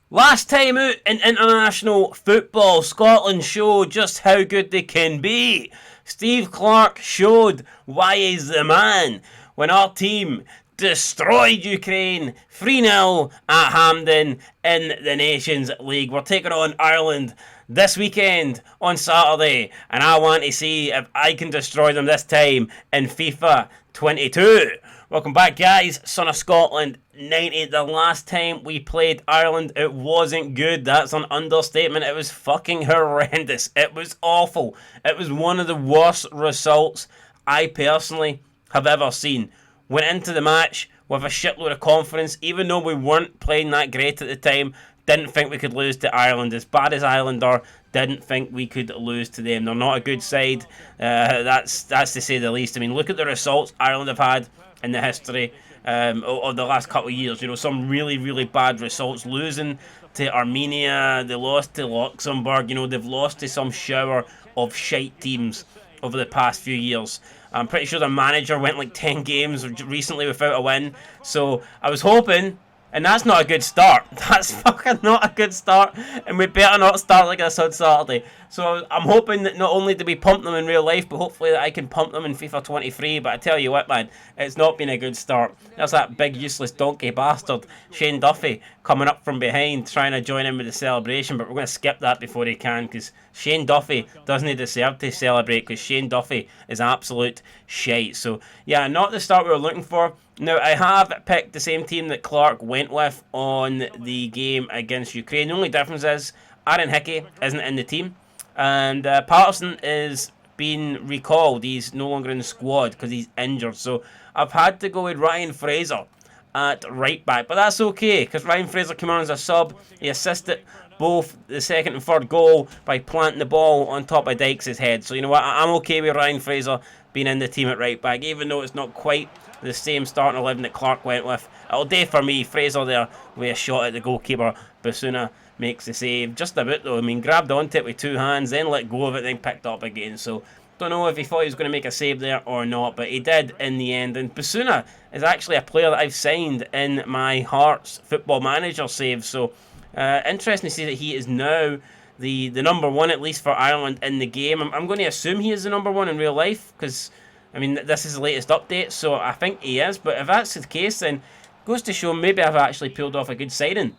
Last time out in international football, Scotland showed just how good they can be. Steve Clarke showed why he's the man when our team destroyed Ukraine 3-0 at Hampden in the Nations League. We're taking on Ireland this weekend on Saturday, and I want to see if I can destroy them this time in FIFA 22. Welcome back, guys. Son of Scotland 90. The last time we played Ireland, it wasn't good. That's an understatement. It was fucking horrendous. It was awful. It was one of the worst results I personally have ever seen. Went into the match with a shitload of confidence, even though we weren't playing that great at the time. Didn't think we could lose to Ireland. As bad as Ireland are, didn't think we could lose to them. They're not a good side. That's to say the least. I mean, look at the results Ireland have had in the history of the last couple of years. You know, some really, really bad results. Losing to Armenia, they lost to Luxembourg. You know, they've lost to some shower of shite teams over the past few years. I'm pretty sure the manager went like 10 games recently without a win. So I was hoping, and that's not a good start. That's fucking not a good start. And we better not start like this on Saturday. So I'm hoping that not only do we pump them in real life, but hopefully that I can pump them in FIFA 23. But I tell you what, man, it's not been a good start. There's that big useless donkey bastard, Shane Duffy, coming up from behind, trying to join in with the celebration. But we're going to skip that before he can, because Shane Duffy doesn't deserve to celebrate, because Shane Duffy is absolute shite. So, yeah, not the start we were looking for. Now, I have picked the same team that Clarke went with on the game against Ukraine. The only difference is Aaron Hickey isn't in the team, and Patterson is being recalled. He's no longer in the squad because he's injured. So I've had to go with Ryan Fraser at right back, but that's okay because Ryan Fraser came on as a sub. He assisted both the second and third goal by planting the ball on top of Dykes' head. So you know what, I'm okay with Ryan Fraser being in the team at right back, even though it's not quite the same starting 11 that Clarke went with. It'll do for me. Fraser there with a shot at the goalkeeper. Basuna makes the save. Just a bit though. I mean, grabbed onto it with two hands, then let go of it, then picked up again. So don't know if he thought he was going to make a save there or not, but he did in the end. And Basuna is actually a player that I've signed in my Hearts Football Manager save. So interesting to see that he is now the number one, at least for Ireland, in the game. I'm going to assume he is the number one in real life, because I mean, this is the latest update, so I think he is. But if that's the case, then goes to show maybe I've actually pulled off a good signing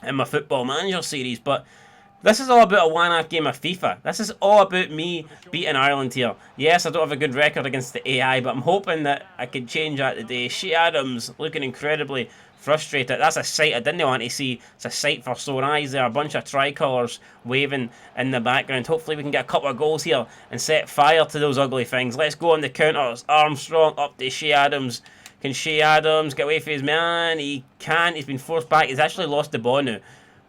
in my Football Manager series. But this is all about a one-half game of FIFA. This is all about me beating Ireland here. Yes, I don't have a good record against the AI, but I'm hoping that I can change that today. Shea Adams looking incredibly frustrated. That's a sight I didn't want to see. It's a sight for sore eyes there. A bunch of tricolours waving in the background. Hopefully we can get a couple of goals here and set fire to those ugly things. Let's go on the counters. Armstrong up to Shea Adams. Can Shea Adams get away from his man? He can't. He's been forced back. He's actually lost the ball now.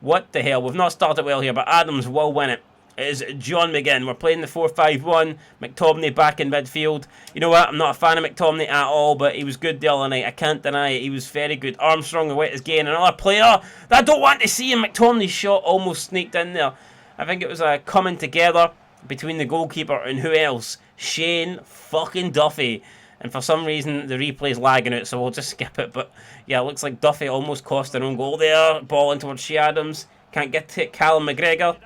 What the hell? We've not started well here, but Adams will win it. It is John McGinn. We're playing the 4-5-1. McTominay back in midfield. You know what? I'm not a fan of McTominay at all, but he was good the other night. I can't deny it. He was very good. Armstrong, the weight is gain. Another player that I don't want to see him. McTominay's shot almost sneaked in there. I think it was a coming together between the goalkeeper and who else? Shane fucking Duffy. And for some reason, the replay's lagging out, so we'll just skip it. But yeah, it looks like Duffy almost cost an own goal there. Ball in towards Shea Adams. Can't get to it. Callum McGregor.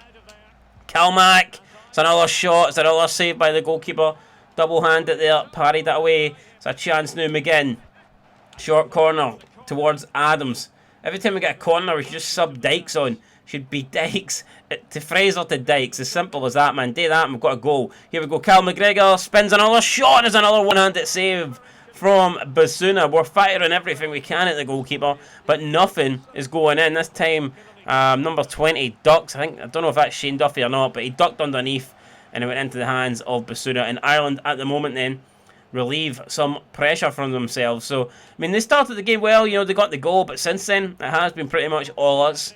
Calmac. It's another shot. It's another save by the goalkeeper. Double-handed there. Parried it away. It's a chance now. McGinn. Short corner towards Adams. Every time we get a corner, we should just sub Dykes on. Should be Dykes to Fraser to Dykes. As simple as that, man. Do that and we've got a goal. Here we go. Cal McGregor spins another shot. There's another one-handed save from Basuna. We're firing everything we can at the goalkeeper, but nothing is going in. This time, number 20 ducks. I don't know if that's Shane Duffy or not, but he ducked underneath and it went into the hands of Basuna. And Ireland at the moment then relieve some pressure from themselves. So, I mean, they started the game well. You know, they got the goal, but since then, it has been pretty much all us.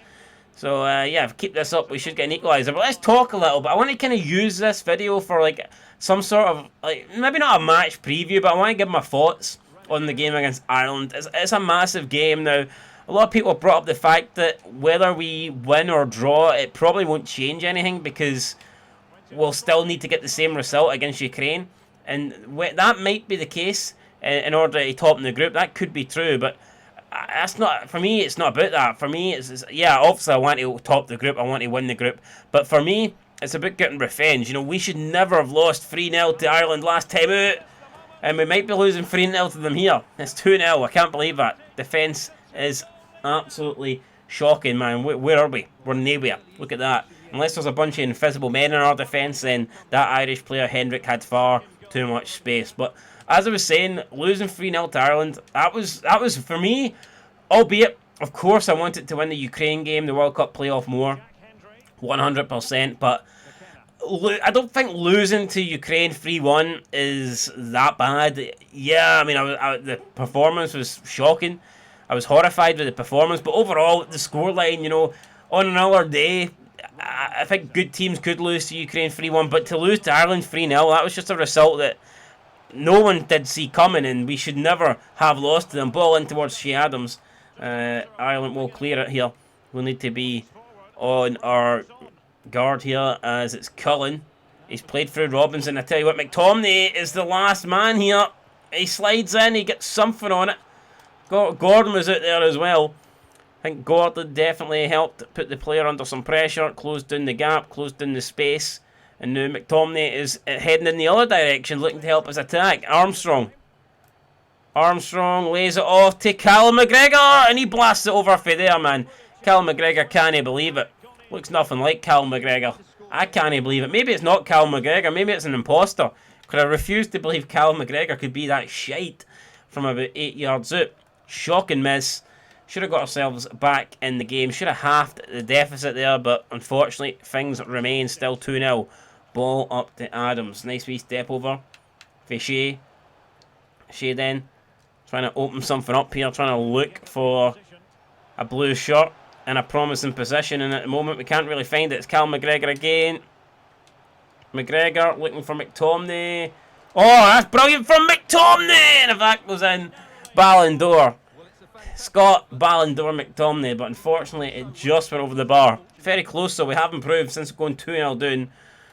So, yeah, if we keep this up, we should get an equaliser. But let's talk a little bit. I want to kind of use this video for, like, some sort of, like, maybe not a match preview, but I want to give my thoughts on the game against Ireland. It's a massive game now. A lot of people brought up the fact that whether we win or draw, it probably won't change anything because we'll still need to get the same result against Ukraine. And that might be the case in order to top in the group. That could be true, but That's not, for me, it's not about that. For me, it's yeah, obviously I want to top the group, I want to win the group, but for me, it's about getting revenge. You know, we should never have lost 3-0 to Ireland last time out, and we might be losing 3-0 to them here. It's 2-0, I can't believe that. Defence is absolutely shocking, man. Where are we? We're nowhere. Look at that. Unless there's a bunch of invisible men in our defence, then that Irish player, Hendrick, had far too much space. But as I was saying, losing 3-0 to Ireland, that was for me, albeit, of course, I wanted to win the Ukraine game, the World Cup playoff more, 100%, but I don't think losing to Ukraine 3-1 is that bad. Yeah, I mean, the performance was shocking. I was horrified with the performance, but overall, the scoreline, you know, on another day, I think good teams could lose to Ukraine 3-1, but to lose to Ireland 3-0, that was just a result that no one did see coming, and we should never have lost to them. Ball in towards Shea Adams. Ireland will clear it here. We'll need to be on our guard here as it's Cullen. He's played through Robinson. I tell you what, McTominay is the last man here. He slides in, he gets something on it. Gordon was out there as well. I think Gordon definitely helped put the player under some pressure, closed down the gap, closed down the space. And now McTominay is heading in the other direction, looking to help us attack. Armstrong lays it off to Callum McGregor, and he blasts it over for there, man. Callum McGregor can't believe it. Looks nothing like Callum McGregor. I can't believe it. Maybe it's not Callum McGregor, maybe it's an imposter. Because I refuse to believe Callum McGregor could be that shite from about 8 yards out. Shocking miss. Should have got ourselves back in the game. Should have halved the deficit there, but unfortunately, things remain still 2-0. Ball up to Adams. Nice wee step over for Shea. Shea then trying to open something up here, trying to look for a blue shirt in a promising position, and at the moment we can't really find it. It's Cal McGregor again. McGregor looking for McTominay. Oh, that's brilliant from McTominay! And if that goes in, Ballon d'Or. Scott Ballon d'Or McTominay, but unfortunately it just went over the bar. Very close, so we have improved since going 2-0 down.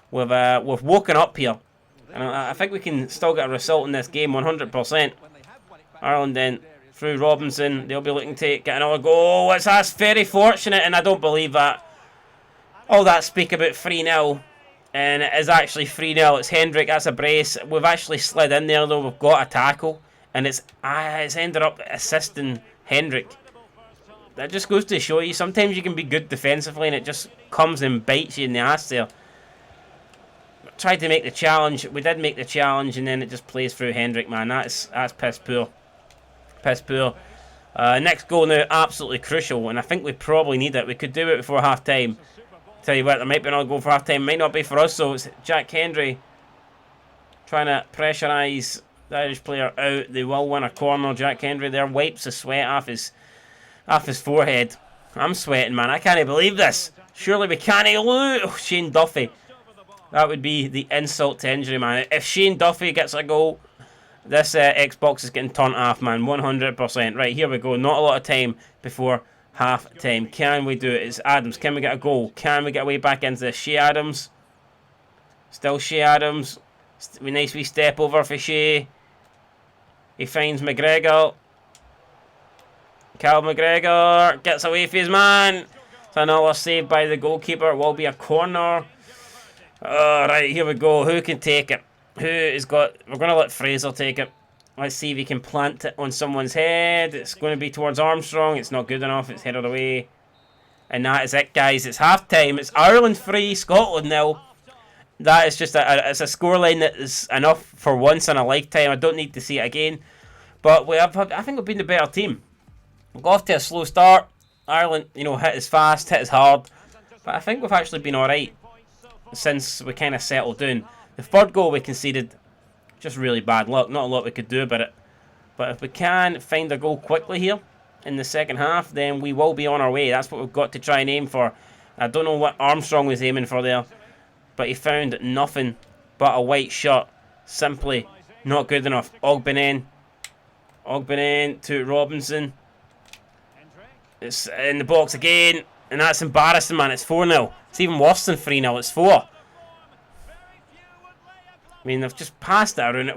We've woken up here, and I think we can still get a result in this game 100%. Ireland then through Robinson, they'll be looking to get another goal. That's very fortunate, and I don't believe that. All that speak about 3-0, and it is actually 3-0. It's Hendrick, that's a brace. We've actually slid in there though, we've got a tackle, and it's ended up assisting Hendrick. That just goes to show you, sometimes you can be good defensively and it just comes and bites you in the ass there. Tried to make the challenge, we did make the challenge, and then it just plays through Hendrick, man. That's piss poor. Piss poor. Next goal now, absolutely crucial, and I think we probably need it. We could do it before half time. Tell you what, there might be another goal for half time, might not be for us, so it's Jack Hendry trying to pressurise the Irish player out. They will win a corner. Jack Hendry there wipes the sweat off his forehead. I'm sweating, man. I can't believe this. Surely we can't lose. Oh, Shane Duffy. That would be the insult to injury, man. If Shane Duffy gets a goal, this Xbox is getting turned off, man. 100%. Right, here we go. Not a lot of time before half time. Can we do it? It's Adams. Can we get a goal? Can we get a way back into this? Shea Adams. Still Shea Adams. Nice wee step over for Shea. He finds McGregor. Cal McGregor gets away from his man. It's another save by the goalkeeper. It will be a corner. Right, here we go. Who can take it? Who has got... We're going to let Fraser take it. Let's see if he can plant it on someone's head. It's going to be towards Armstrong. It's not good enough. It's headed away. And that is it, guys. It's half-time. It's Ireland 3, Scotland 0. That is just it's a scoreline that is enough for once in a lifetime. I don't need to see it again. But I think we've been the better team. We got off to a slow start. Ireland, hit us fast, hit us hard. But I think we've actually been alright since we kind of settled down. The third goal we conceded, just really bad luck. Not a lot we could do about it. But if we can find a goal quickly here in the second half, then we will be on our way. That's what we've got to try and aim for. I don't know what Armstrong was aiming for there, but he found nothing but a white shirt. Simply not good enough. Ogbenin to Robinson. It's in the box again, and that's embarrassing, man. It's 4-0. It's even worse than 3-0. It's 4. I mean, they've just passed that around.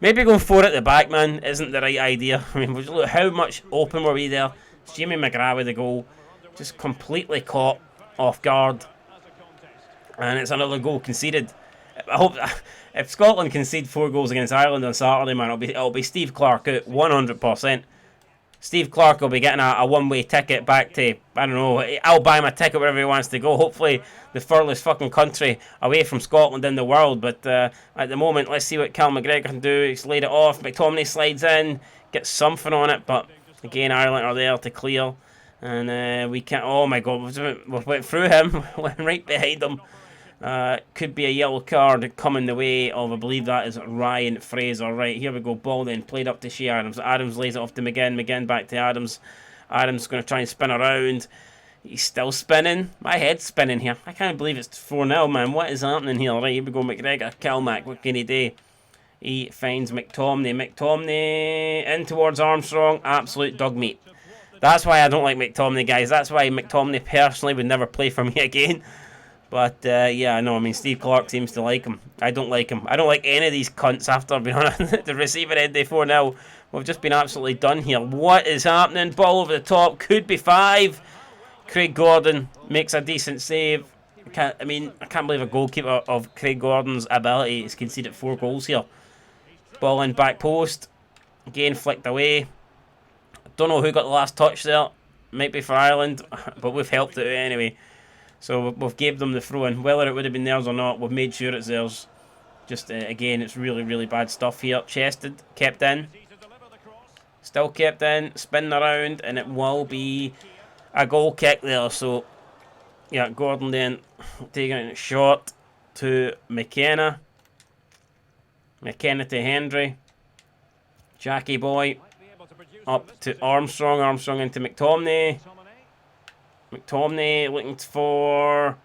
Maybe going 4 at the back, man, isn't the right idea. I mean, look how much open were we there. It's Jamie McGrath with the goal. Just completely caught off guard. And it's another goal conceded. I hope if Scotland concede 4 goals against Ireland on Saturday, man, it'll be Steve Clarke out 100%. Steve Clarke will be getting a one-way ticket back to, I don't know, I'll buy him a ticket wherever he wants to go. Hopefully the furthest fucking country away from Scotland in the world. But at the moment, let's see what Cal McGregor can do. He's laid it off. McTominay slides in, gets something on it. But again, Ireland are there to clear. And we can't, oh my God, we went through him, went right behind him. Could be a yellow card coming the way of, I believe that is Ryan Fraser. Right, here we go. Ball then played up to Shea Adams. Adams lays it off to McGinn. McGinn back to Adams. Adams going to try and spin around. He's still spinning. My head's spinning here. I can't believe it's 4-0, man. What is happening here? Right, here we go. McGregor. Calmac. What can he do? He finds McTominay. McTominay in towards Armstrong. Absolute dog meat. That's why I don't like McTominay, guys. That's why McTominay personally would never play for me again. But, yeah, I know. I mean, Steve Clarke seems to like him. I don't like him. I don't like any of these cunts after being on the receiving end day 4-0. We've just been absolutely done here. What is happening? Ball over the top. Could be 5. Craig Gordon makes a decent save. I can't believe a goalkeeper of Craig Gordon's ability has conceded 4 goals here. Ball in back post. Again, flicked away. Don't know who got the last touch there. Might be for Ireland, but we've helped it out anyway. So we've gave them the throw in. Whether it would have been theirs or not, we've made sure it's theirs. Just, again, it's really, really bad stuff here. Chested, kept in. Still kept in, spinning around, and it will be a goal kick there. So, yeah, Gordon then taking it short to McKenna. McKenna to Hendry. Jackie Boy up to Armstrong. Armstrong into McTominay. McTominay looking for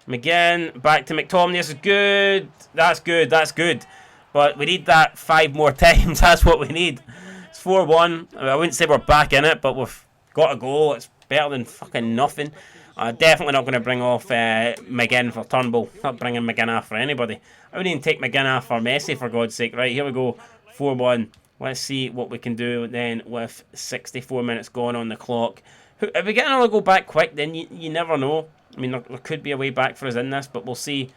McGinn. Back to McTominay. This is good. That's good. That's good. But we need that 5 more times. That's what we need. It's 4-1. I wouldn't say we're back in it, but we've got a goal. It's better than fucking nothing. Definitely not going to bring off McGinn for Turnbull. Not bringing McGinn off for anybody. I wouldn't even take McGinn off for Messi, for God's sake. Right, here we go. 4-1. Let's see what we can do then with 64 minutes gone on the clock. If we get another goal back quick, then you never know. I mean, there could be a way back for us in this, but we'll see.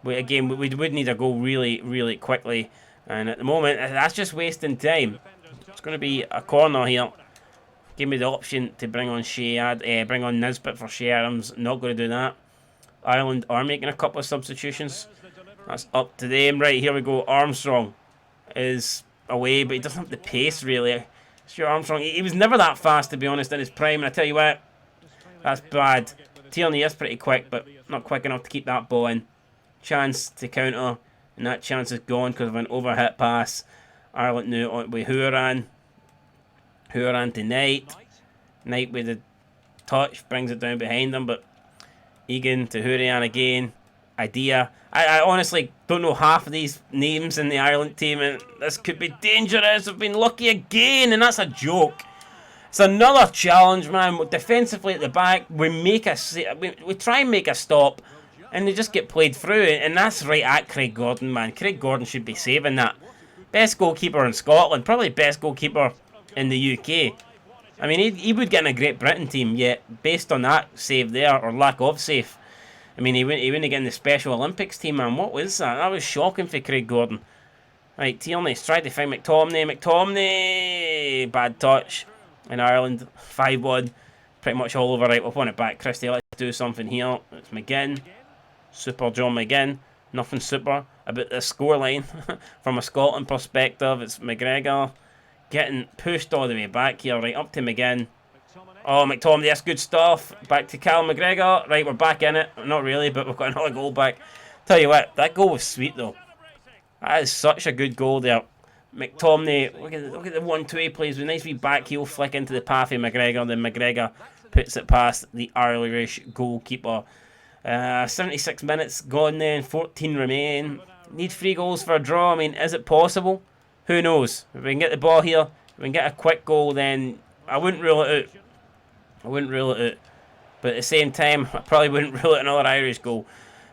We would need a goal really, really quickly. And at the moment, that's just wasting time. It's going to be a corner here. Give me the option to bring on bring on Nisbet for Shea Adams. Not going to do that. Ireland are making a couple of substitutions. That's up to them. Right, here we go. Armstrong is away, but he doesn't have the pace, really. Stuart Armstrong, he was never that fast, to be honest, in his prime. And I tell you what, that's bad. Tierney is pretty quick, but not quick enough to keep that ball in. Chance to counter, and that chance is gone because of an overhit pass. Ireland knew it with Hooran. Hooran to Knight. Knight with the touch, brings it down behind him, but Egan to Hooran again. Idea. I honestly don't know half of these names in the Ireland team, and this could be dangerous. We've been lucky again, and that's a joke. It's another challenge, man. Defensively at the back, we try and make a stop, and they just get played through, and that's right at Craig Gordon, man. Craig Gordon should be saving that. Best goalkeeper in Scotland, probably best goalkeeper in the UK. I mean, he would get in a Great Britain team, yet based on that save there, or lack of save, I mean, he wouldn't get in the Special Olympics team, man. What was that? That was shocking for Craig Gordon. Right, Tierney's tried to find McTominay. McTominay! Bad touch. In Ireland, 5-1. Pretty much all over. Right, we'll want it back. Christie, let's do something here. It's McGinn. Super John McGinn. Nothing super about the scoreline. From a Scotland perspective, it's McGregor getting pushed all the way back here. Right, up to McGinn. Oh, McTominay, that's good stuff. Back to Cal McGregor. Right, we're back in it. Not really, but we've got another goal back. Tell you what, that goal was sweet, though. That is such a good goal there. McTominay, look at the 1-2 he plays with a nice wee back heel flick into the path of McGregor. Then McGregor puts it past the Irish goalkeeper. 76 minutes gone then, 14 remain. Need 3 goals for a draw. I mean, is it possible? Who knows? If we can get the ball here, if we can get a quick goal, then I wouldn't rule it out. I wouldn't rule it out. But at the same time, I probably wouldn't rule out another Irish goal.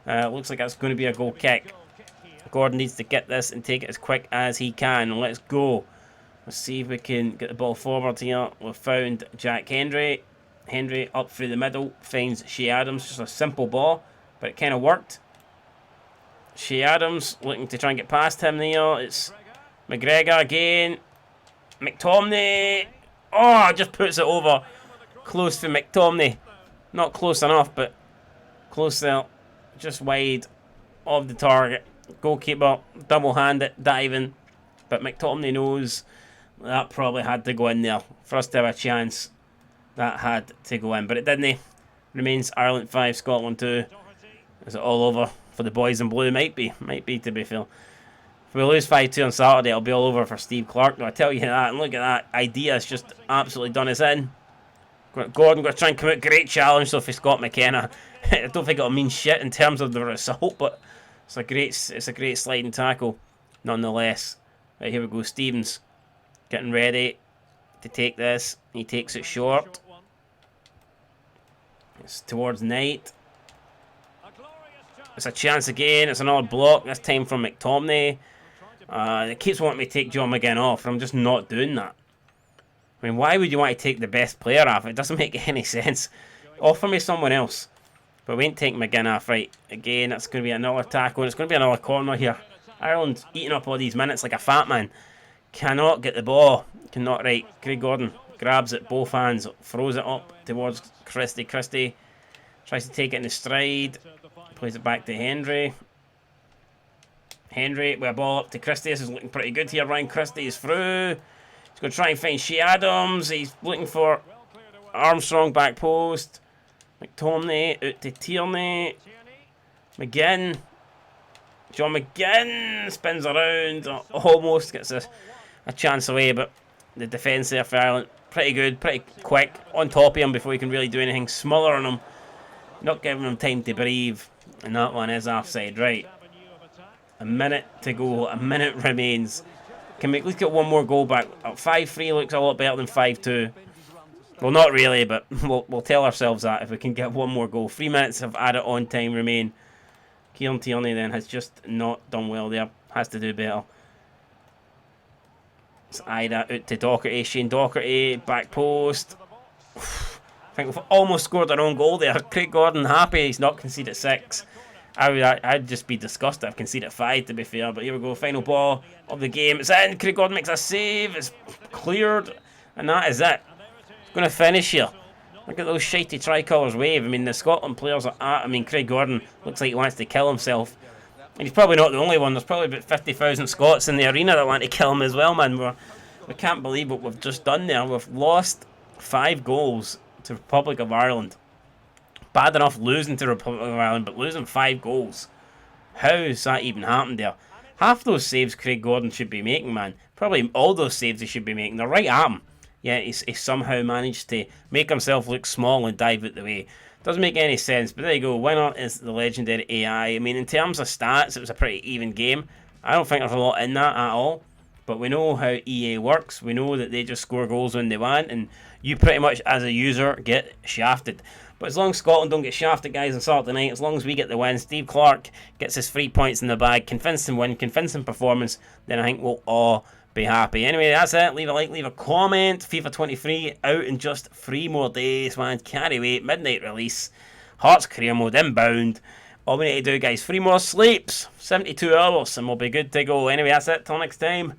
Looks like that's going to be a goal kick. Gordon needs to get this and take it as quick as he can. Let's go. Let's see if we can get the ball forward here. We've found Jack Hendry. Hendry up through the middle. Finds Shea Adams. Just a simple ball, but it kind of worked. Shea Adams looking to try and get past him there. It's McGregor again. McTominay. Oh, just puts it over. Close to McTominay. Not close enough, but close there. Just wide of the target. Goalkeeper double-handed diving. But McTominay knows that probably had to go in there. For us to have a chance, that had to go in. But it didn't. Remains Ireland 5, Scotland 2. Is it all over for the boys in blue? Might be, to be fair. If we lose 5-2 on Saturday, it'll be all over for Steve Clark. I tell you that, and look at that. Idea has just absolutely done us in. Gordon got to try and come out. Great challenge, so for Scott McKenna. I don't think it'll mean shit in terms of the result, but it's a great sliding tackle, nonetheless. Right, here we go. Stevens getting ready to take this. He takes it short. It's towards Knight. It's a chance again. It's another block, this time from McTominay. It keeps wanting me to take John McGinn off, and I'm just not doing that. I mean, why would you want to take the best player off? It doesn't make any sense. Offer me someone else. But we ain't taking McGinn off. Right, again, that's going to be another tackle, and it's going to be another corner here. Ireland eating up all these minutes like a fat man. Cannot get the ball. Cannot, right. Craig Gordon grabs it, both hands, throws it up towards Christie. Christie tries to take it in the stride. Plays it back to Hendry. Hendry with a ball up to Christie. This is looking pretty good here. Ryan Christie is through. He's going to try and find Shea Adams. He's looking for Armstrong back post. McTominay out to Tierney. McGinn. John McGinn spins around. Almost gets a chance away, but the defence there for Ireland, pretty good, pretty quick. On top of him before he can really do anything. Smothering him. Not giving him time to breathe. And that one is offside. Right. A minute to go. A minute remains. Can we at least get one more goal back? 5-3 looks a lot better than 5-2. Well, not really, but we'll tell ourselves that if we can get one more goal. 3 minutes of added on time remain. Kieran Tierney then has just not done well there. Has to do better. It's Ida out to Docherty. Shane Docherty, back post. I think we've almost scored our own goal there. Craig Gordon happy he's not conceded 6. I'd just be disgusted if conceded 5, to be fair. But here we go, final ball of the game. It's in. Craig Gordon makes a save. It's cleared. And that is it. It's going to finish here. Look at those shitey tricolours wave. I mean, the Scotland players are at. I mean, Craig Gordon looks like he wants to kill himself. And he's probably not the only one. There's probably about 50,000 Scots in the arena that want to kill him as well, man. We can't believe what we've just done there. We've lost 5 goals to Republic of Ireland. Bad enough losing to Republic of Ireland, but losing 5 goals. How's that even happened there? Half those saves Craig Gordon should be making, man. Probably all those saves he should be making. They're right at him. Yeah, he somehow managed to make himself look small and dive out the way. Doesn't make any sense, but there you go. Winner is the legendary AI. I mean, in terms of stats, it was a pretty even game. I don't think there's a lot in that at all. But we know how EA works. We know that they just score goals when they want, and you pretty much, as a user, get shafted. But as long as Scotland don't get shafted, guys, on Saturday night, as long as we get the win, Steve Clark gets his 3 points in the bag, convincing win, convincing performance, then I think we'll all be happy. Anyway, that's it. Leave a like, leave a comment. FIFA 23 out in just 3 more days, man. Can't wait. Midnight release. Hearts career mode inbound. All we need to do, guys, 3 more sleeps. 72 hours, and we'll be good to go. Anyway, that's it. Till next time.